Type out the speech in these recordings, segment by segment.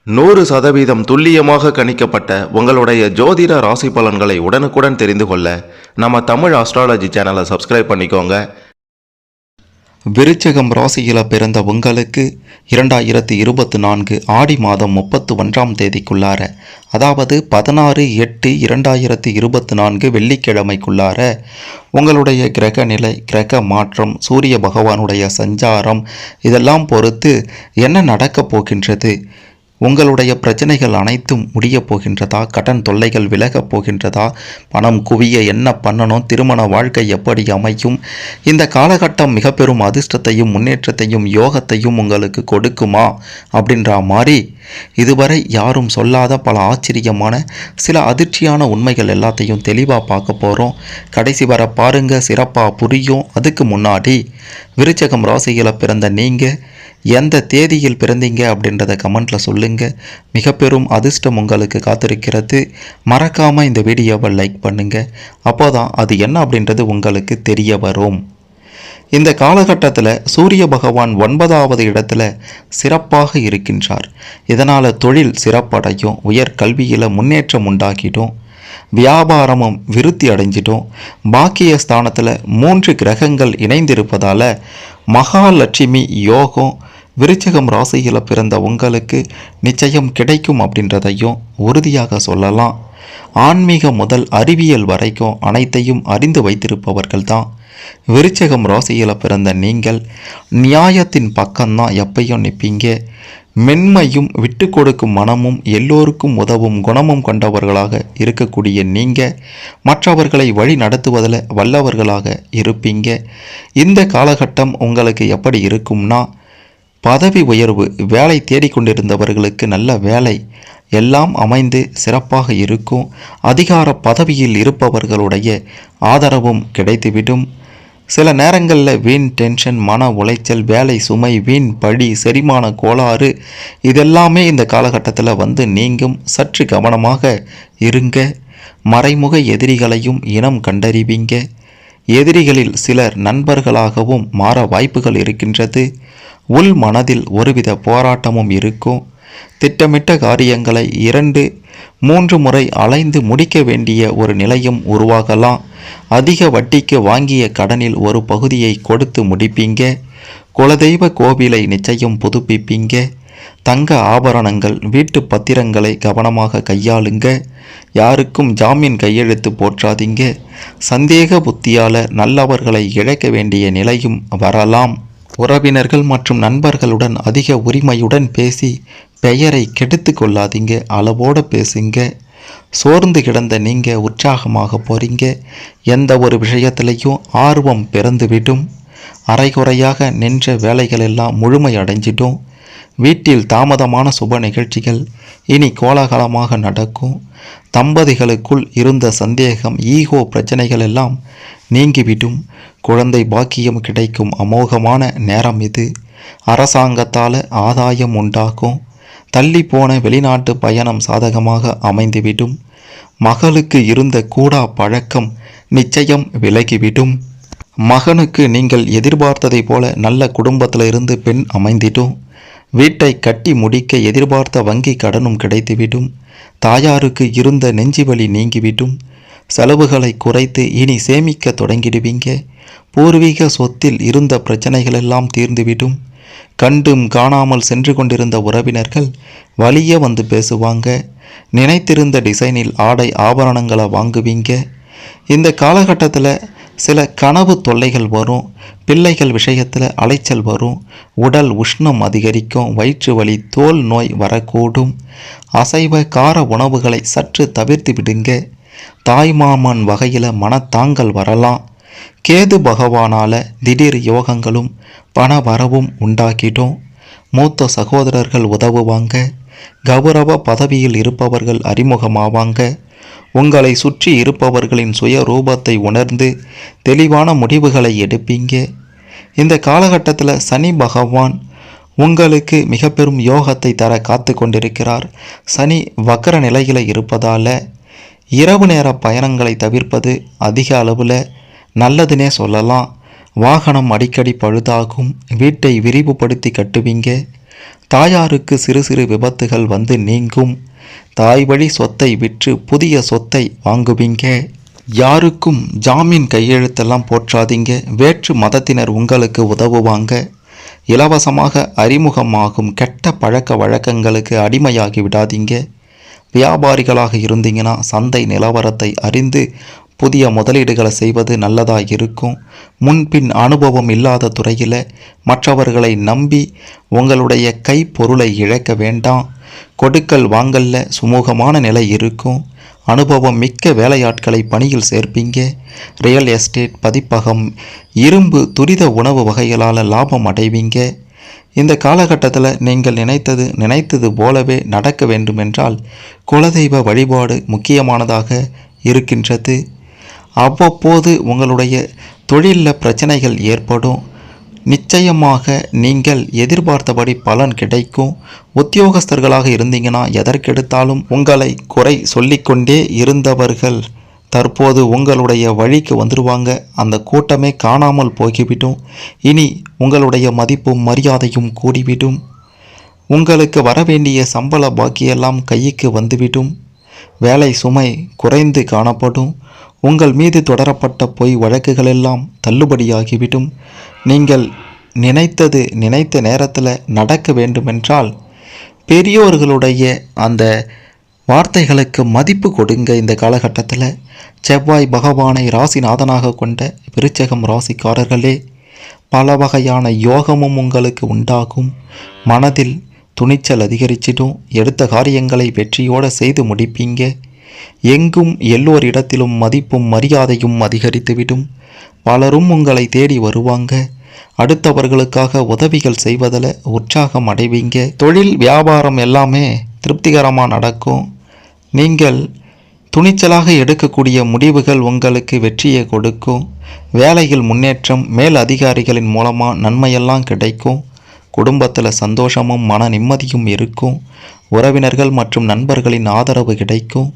100% துல்லியமாக கணிக்கப்பட்ட உங்களுடைய ஜோதிட ராசி பலன்களை உடனுக்குடன் தெரிந்து கொள்ள நம்ம தமிழ் ஆஸ்ட்ராலஜி சேனலை சப்ஸ்கிரைப் பண்ணிக்கோங்க. விருச்சிகம் ராசியில் பிறந்த உங்களுக்கு 2024 ஆடி மாதம் 31ஆம் தேதிக்குள்ளார, அதாவது 16/8/2024 வெள்ளிக்கிழமைக்குள்ளார உங்களுடைய கிரக நிலை, கிரக மாற்றம், சூரிய பகவானுடைய சஞ்சாரம் இதெல்லாம் பொறுத்து என்ன நடக்கப் போகின்றது, உங்களுடைய பிரச்சனைகள் அனைத்தும் முடியப் போகின்றதா, கடன் தொல்லைகள் விலகப் போகின்றதா, பணம் குவிய என்ன பண்ணணும், திருமண வாழ்க்கை எப்படி அமையும், இந்த காலகட்டம் மிக பெரும் அதிர்ஷ்டத்தையும் முன்னேற்றத்தையும் யோகத்தையும் உங்களுக்கு கொடுக்குமா அப்படின்ற மாதிரி இதுவரை யாரும் சொல்லாத பல ஆச்சரியமான சில அதிர்ச்சியான உண்மைகள் எல்லாத்தையும் தெளிவாக பார்க்க போகிறோம். கடைசி வர பாருங்க, சிறப்பாக புரியும். அதுக்கு முன்னாடி விருச்சிகம் ராசியில் பிறந்த நீங்கள் எந்த தேதியில் பிறந்தீங்க அப்படின்றத கமெண்ட்டில் சொல்லுங்கள். மிக பெரும் அதிர்ஷ்டம் உங்களுக்கு காத்திருக்கிறது. மறக்காமல் இந்த வீடியோவை லைக் பண்ணுங்கள். அப்போ தான் அது என்ன அப்படின்றது உங்களுக்கு தெரிய வரும். இந்த காலகட்டத்தில் சூரிய பகவான் 9வது இடத்துல சிறப்பாக இருக்கின்றார். இதனால் தொழில் சிறப்படையும், உயர் கல்வியில் முன்னேற்றம் உண்டாகிடும், வியாபாரமும் விருத்தி அடைஞ்சிடும். பாக்கிய ஸ்தானத்தில் 3 கிரகங்கள் இணைந்திருப்பதால் மகாலட்சுமி யோகம் விருச்சிகம் ராசியில் பிறந்த உங்களுக்கு நிச்சயம் கிடைக்கும் அப்படின்றதையும் உறுதியாக சொல்லலாம். ஆன்மீக முதல் அறிவியல் வரைக்கும் அனைத்தையும் அறிந்து வைத்திருப்பவர்கள் தான் விருச்சிகம் ராசியில் பிறந்த நீங்கள். நியாயத்தின் பக்கம்தான் எப்பையும் நிற்பீங்க. மென்மையும் விட்டு கொடுக்கும் மனமும் எல்லோருக்கும் உதவும் குணமும் கொண்டவர்களாக இருக்கக்கூடிய நீங்கள் மற்றவர்களை வழி நடத்துவதில் வல்லவர்களாக இருப்பீங்க. இந்த காலகட்டம் உங்களுக்கு எப்படி இருக்கும்னா, பதவி உயர்வு, வேலை தேடிக்கொண்டிருந்தவர்களுக்கு நல்ல வேலை எல்லாம் அமைந்து சிறப்பாக இருக்கும். அதிகார பதவியில் இருப்பவர்களுடைய ஆதரவும் கிடைத்துவிடும். சில நேரங்களில் வீண் டென்ஷன், மன உளைச்சல், வேலை சுமை, வீண் பழி, செரிமான கோளாறு இதெல்லாமே இந்த காலகட்டத்தில் வந்து நீங்கும். சற்று கவனமாக இருங்க. மறைமுக எதிரிகளையும் இனம் கண்டறிவீங்க. எதிரிகளில் சிலர் நண்பர்களாகவும் மாற வாய்ப்புகள் இருக்கின்றது. உள் மனதில் ஒருவித போராட்டமும் இருக்கும். திட்டமிட்ட காரியங்களை 2-3 முறை அலைந்து முடிக்க வேண்டிய ஒரு நிலையும் உருவாகலாம். அதிக வட்டிக்கு வாங்கிய கடனில் ஒரு பகுதியை கொடுத்து முடிப்பீங்க. குலதெய்வ கோவிலை நிச்சயம் புதுப்பிப்பீங்க. தங்க ஆபரணங்கள், வீட்டு பத்திரங்களை கவனமாக கையாளுங்க. யாருக்கும் ஜாமீன் கையெழுத்து போற்றாதீங்க. சந்தேக புத்தியால் நல்லவர்களை இழக்க வேண்டிய நிலையும் வரலாம். உறவினர்கள் மற்றும் நண்பர்களுடன் அதிக உரிமையுடன் பேசி பெயரை கெடுத்து கொள்ளாதீங்க. அளவோடு பேசுங்க. சோர்ந்து கிடந்த நீங்கள் உற்சாகமாக போகிறீங்க. எந்த ஒரு விஷயத்திலையும் ஆர்வம் பிறந்துவிடும். அரைகுறையாக நின்ற வேலைகளெல்லாம் முழுமை அடைஞ்சிடும். வீட்டில் தாமதமான சுப நிகழ்ச்சிகள் இனி கோலாகலமாக நடக்கும். தம்பதிகளுக்குள் இருந்த சந்தேகம், ஈகோ பிரச்சனைகள் எல்லாம் நீங்கிவிடும். குழந்தை பாக்கியம் கிடைக்கும் அமோகமான நேரம் இது. அரசாங்கத்தால் ஆதாயம் உண்டாகும். தள்ளி போன வெளிநாட்டு பயணம் சாதகமாக அமைந்துவிடும். மகளுக்கு இருந்த கூடா பழக்கம் நிச்சயம் விலகிவிடும். மகனுக்கு நீங்கள் எதிர்பார்த்ததை போல நல்ல குடும்பத்தில் இருந்து பெண் அமைந்திடும். வீட்டை கட்டி முடிக்க எதிர்பார்த்த வங்கி கடனும் கிடைத்துவிடும். தாயாருக்கு இருந்த நெஞ்சுவலி நீங்கிவிடும். செலவுகளை குறைத்து இனி சேமிக்க தொடங்கிடுவீங்க. பூர்வீக சொத்தில் இருந்த பிரச்சனைகளெல்லாம் தீர்ந்துவிடும். கண்டும் காணாமல் சென்று கொண்டிருந்த உறவினர்கள் வலிய வந்து பேசுவாங்க. நினைத்திருந்த டிசைனில் ஆடை ஆபரணங்களை வாங்குவீங்க. இந்த காலகட்டத்தில் சில கனவு தொல்லைகள் வரும். பிள்ளைகள் விஷயத்தில் அலைச்சல் வரும். உடல் உஷ்ணம் அதிகரிக்கும். வயிற்று வலி, தோல் நோய் வரக்கூடும். அசைவ கார உணவுகளை சற்று தவிர்த்து விடுங்க. தாய்மாமன் வகையில் மனத்தாங்கல் வரலாம். கேது பகவானால் திடீர் யோகங்களும் பண வரவும் உண்டாக்கிடும். மூத்த சகோதரர்கள் உதவுவாங்க. கௌரவ பதவியில் இருப்பவர்கள் அறிமுகமாவாங்க. உங்களை சுற்றி இருப்பவர்களின் சுய ரூபத்தை உணர்ந்து தெளிவான முடிவுகளை எடுப்பீங்க. இந்த காலகட்டத்தில் சனி பகவான் உங்களுக்கு மிக பெரும் யோகத்தை தர காத்து கொண்டிருக்கிறார். சனி வக்கர நிலையில் இருப்பதால் இரவு நேர பயணங்களை தவிர்ப்பது அதிக அளவில் நல்லதுன்னே சொல்லலாம். வாகனம் அடிக்கடி பழுதாகும். வீட்டை விரிவுபடுத்தி கட்டுவீங்க. தாயாருக்கு சிறு சிறு விபத்துகள் வந்து நீங்கும். தாய் வழி சொத்தை விற்று புதிய சொத்தை வாங்குவீங்க. யாருக்கும் ஜாமீன் கையெழுத்தெல்லாம் போற்றாதீங்க. வேற்று மதத்தினர் உங்களுக்கு உதவுவாங்க. இலவசமாக அறிமுகமாகும் கெட்ட பழக்க வழக்கங்களுக்கு அடிமையாகி விடாதீங்க. வியாபாரிகளாக இருந்தீங்கன்னா சந்தை நிலவரத்தை அறிந்து புதிய முதலீடுகளை செய்வது நல்லதாக இருக்கும். முன்பின் அனுபவம் இல்லாத துறையில் மற்றவர்களை நம்பி உங்களுடைய கைப்பொருளை இழக்க வேண்டாம். கொடுக்கல் வாங்கல்ல சுமூகமான நிலை இருக்கும். அனுபவம் மிக்க வேலையாட்களை பணியில் சேர்ப்பீங்க. ரியல் எஸ்டேட், பதிப்பகம், இரும்பு, துரித உணவு வகைகளால் லாபம் அடைவீங்க. இந்த காலகட்டத்தில் நீங்கள் நினைத்தது போலவே நடக்க வேண்டுமென்றால் குலதெய்வ வழிபாடு முக்கியமானதாக இருக்கின்றது. அவ்வப்போது உங்களுடைய தொழிலில் பிரச்சனைகள் ஏற்படும். நிச்சயமாக நீங்கள் எதிர்பார்த்தபடி பலன் கிடைக்கும். உத்தியோகஸ்தர்களாக இருந்தீங்கன்னா எதற்கெடுத்தாலும் உங்களை குறை சொல்லிக்கொண்டே இருந்தவர்கள் தற்போது உங்களுடைய வழிக்கு வந்துடுவாங்க. அந்த கூட்டமே காணாமல் போய்விடும். இனி உங்களுடைய மதிப்பும் மரியாதையும் கூடிவிடும். உங்களுக்கு வரவேண்டிய சம்பள பாக்கியெல்லாம் கைக்கு வந்துவிடும். வேலை சுமை குறைந்து காணப்படும். உங்கள் மீது தொடரப்பட்ட பொய் வழக்குகளெல்லாம் தள்ளுபடியாகிவிடும். நீங்கள் நினைத்த நேரத்தில் நடக்க வேண்டுமென்றால் பெரியோர்களுடைய அந்த வார்த்தைகளுக்கு மதிப்பு கொடுங்க. இந்த காலகட்டத்தில் செவ்வாய் பகவானை ராசிநாதனாக கொண்ட விருச்சகம் ராசிக்காரர்களே, பல வகையான யோகமும் உங்களுக்கு உண்டாகும். மனதில் துணிச்சல் அதிகரிச்சிடும். எடுத்த காரியங்களை வெற்றியோடு செய்து முடிப்பீங்க. எங்கும் எல்லோரிடத்திலும் மதிப்பும் மரியாதையும் அதிகரித்துவிடும். பலரும் உங்களை தேடி வருவாங்க. அடுத்தவர்களுக்காக உதவிகள் செய்வதில் உற்சாகம் அடைவீங்க. தொழில் வியாபாரம் எல்லாமே திருப்திகரமாக நடக்கும். நீங்கள் துணிச்சலாக எடுக்கக்கூடிய முடிவுகள் உங்களுக்கு வெற்றியை கொடுக்கும். வேலையில் முன்னேற்றம், மேல் அதிகாரிகளின் மூலமாக நன்மையெல்லாம் கிடைக்கும். குடும்பத்தில் சந்தோஷமும் மன நிம்மதியும் இருக்கும். உறவினர்கள் மற்றும் நண்பர்களின் ஆதரவு கிடைக்கும்.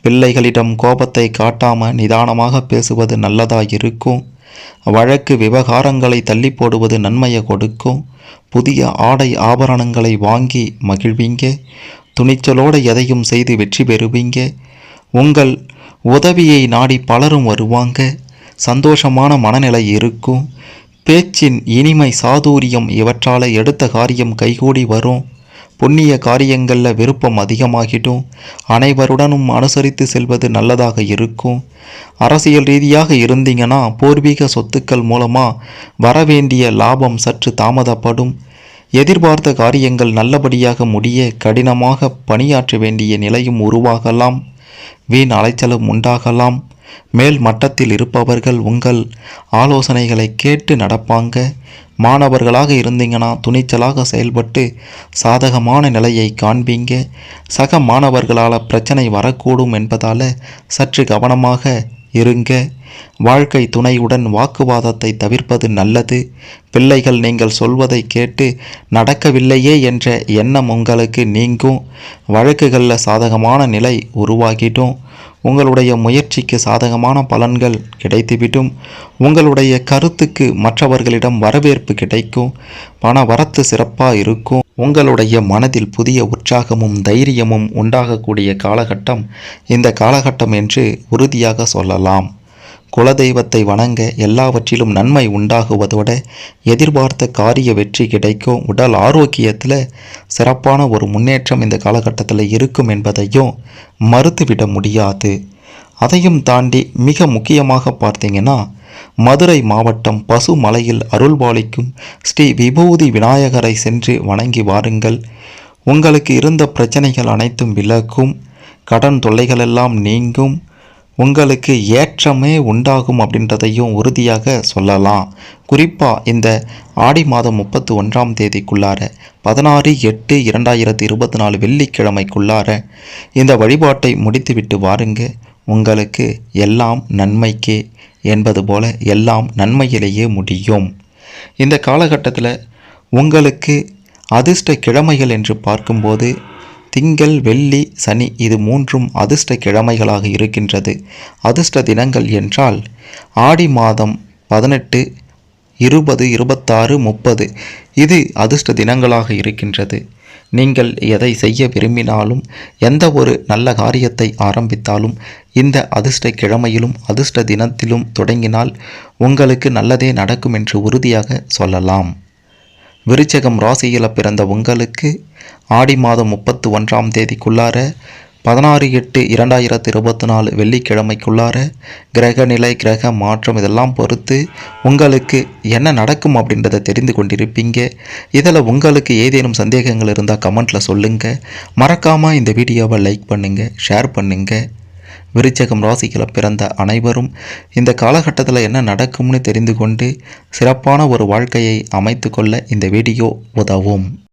பிள்ளைகளிடம் கோபத்தை காட்டாமல் நிதானமாக பேசுவது நல்லதாக இருக்கும். வழக்கு விவகாரங்களை தள்ளி போடுவது நன்மையை கொடுக்கும். புதிய ஆடை ஆபரணங்களை வாங்கி மகிழ்வீங்க. துணிச்சலோடு எதையும் செய்து வெற்றி பெறுவீங்க. உங்கள் உதவியை நாடி பலரும் வருவாங்க. சந்தோஷமான மனநிலை இருக்கும். பேச்சின் இனிமை, சாதுரியம் இவற்றால் எடுத்த காரியம் கைகூடி வரும். புண்ணிய காரியங்களில் விருப்பம் அதிகமாகிடும். அனைவருடனும் அனுசரித்து செல்வது நல்லதாக இருக்கும். அரசியல் ரீதியாக இருந்தீங்கன்னா பூர்வீக சொத்துக்கள் மூலமாக வரவேண்டிய லாபம் சற்று தாமதப்படும். எதிர்பார்த்த காரியங்கள் நல்லபடியாக முடிய கடினமாக பணியாற்ற வேண்டிய நிலையும் உருவாகலாம். வீண் அலைச்சலும் உண்டாகலாம். மேல் மட்டத்தில் இருப்பவர்கள் உங்கள் ஆலோசனைகளை கேட்டு நடப்பாங்க. மாணவர்களாக இருந்தீங்கன்னா துணிச்சலாக செயல்பட்டு சாதகமான நிலையை காண்பீங்க. சக மாணவர்களால் பிரச்சனை வரக்கூடும் என்பதால் சற்று கவனமாக இருங்க. வாழ்க்கை துணையுடன் வாக்குவாதத்தை தவிர்ப்பது நல்லது. பிள்ளைகள் நீங்கள் சொல்வதை கேட்டு நடக்கவில்லையே என்ற எண்ணம் உங்களுக்கு நீங்கும். வழக்குகளில் சாதகமான நிலை உருவாகிடும். உங்களுடைய முயற்சிக்கு சாதகமான பலன்கள் கிடைத்துவிடும். உங்களுடைய கருத்துக்கு மற்றவர்களிடம் வரவேற்பு கிடைக்கும். பண வரத்து சிறப்பாக இருக்கும். உங்களுடைய மனதில் புதிய உற்சாகமும் தைரியமும் உண்டாகக்கூடிய காலகட்டம் இந்த காலகட்டம் என்று உறுதியாக சொல்லலாம். குலதெய்வத்தை வணங்க எல்லாவற்றிலும் நன்மை உண்டாகுவதோடு எதிர்பார்த்த காரிய வெற்றி கிடைக்கும். உடல் ஆரோக்கியத்தில் சிறப்பான ஒரு முன்னேற்றம் இந்த காலகட்டத்தில் இருக்கும் என்பதையும் மறுத்துவிட முடியாது. அதையும் தாண்டி மிக முக்கியமாக பார்த்தீங்கன்னா, மதுரை மாவட்டம் பசுமலையில் அருள்பாலிக்கும் ஸ்ரீ விபூதி விநாயகரை சென்று வணங்கி வாருங்கள். உங்களுக்கு இருந்த பிரச்சனைகள் அனைத்தும் விலகும். கடன் தொல்லைகளெல்லாம் நீங்கும். உங்களுக்கு ஏற்றமே உண்டாகும் அப்படின்றதையும் உறுதியாக சொல்லலாம். குறிப்பாக இந்த ஆடி மாதம் 31ஆம் தேதிக்குள்ளார 16/8/2024 வெள்ளிக்கிழமைக்குள்ளார இந்த வழிபாட்டை முடித்துவிட்டு வாருங்க. உங்களுக்கு எல்லாம் நன்மைக்கே என்பது போல எல்லாம் நன்மையிலேயே முடியும். இந்த காலகட்டத்தில் உங்களுக்கு அதிர்ஷ்ட கிழமைகள் என்று பார்க்கும்போது திங்கள், வெள்ளி, சனி இது மூன்றும் அதிர்ஷ்ட கிழமைகளாக இருக்கின்றது. அதிர்ஷ்ட தினங்கள் என்றால் ஆடி மாதம் 18, 20, 26, 30 இது அதிர்ஷ்ட தினங்களாக இருக்கின்றது. நீங்கள் எதை செய்ய விரும்பினாலும், எந்த ஒரு நல்ல காரியத்தை ஆரம்பித்தாலும் இந்த அதிர்ஷ்ட கிழமையிலும் அதிர்ஷ்ட தினத்திலும் தொடங்கினால் உங்களுக்கு நல்லதே நடக்கும் என்று உறுதியாக சொல்லலாம். விருச்சிகம் ராசியில் பிறந்த உங்களுக்கு ஆடி மாதம் 31ஆம் தேதிக்குள்ளார 16/8/2024 வெள்ளிக்கிழமைக்குள்ளார கிரக நிலை, கிரக மாற்றம் இதெல்லாம் பொறுத்து உங்களுக்கு என்ன நடக்கும் அப்படின்றத தெரிந்து கொண்டிருப்பீங்க. இதில் உங்களுக்கு ஏதேனும் சந்தேகங்கள் இருந்தால் கமெண்ட்டில் சொல்லுங்கள். மறக்காமல் இந்த வீடியோவை லைக் பண்ணுங்கள், ஷேர் பண்ணுங்கள். விருச்சிகம் ராசியில் பிறந்த அனைவரும் இந்த காலகட்டத்தில் என்ன நடக்கும்னு தெரிந்து கொண்டு சிறப்பான ஒரு வாழ்க்கையை அமைத்து கொள்ள இந்த வீடியோ உதவும்.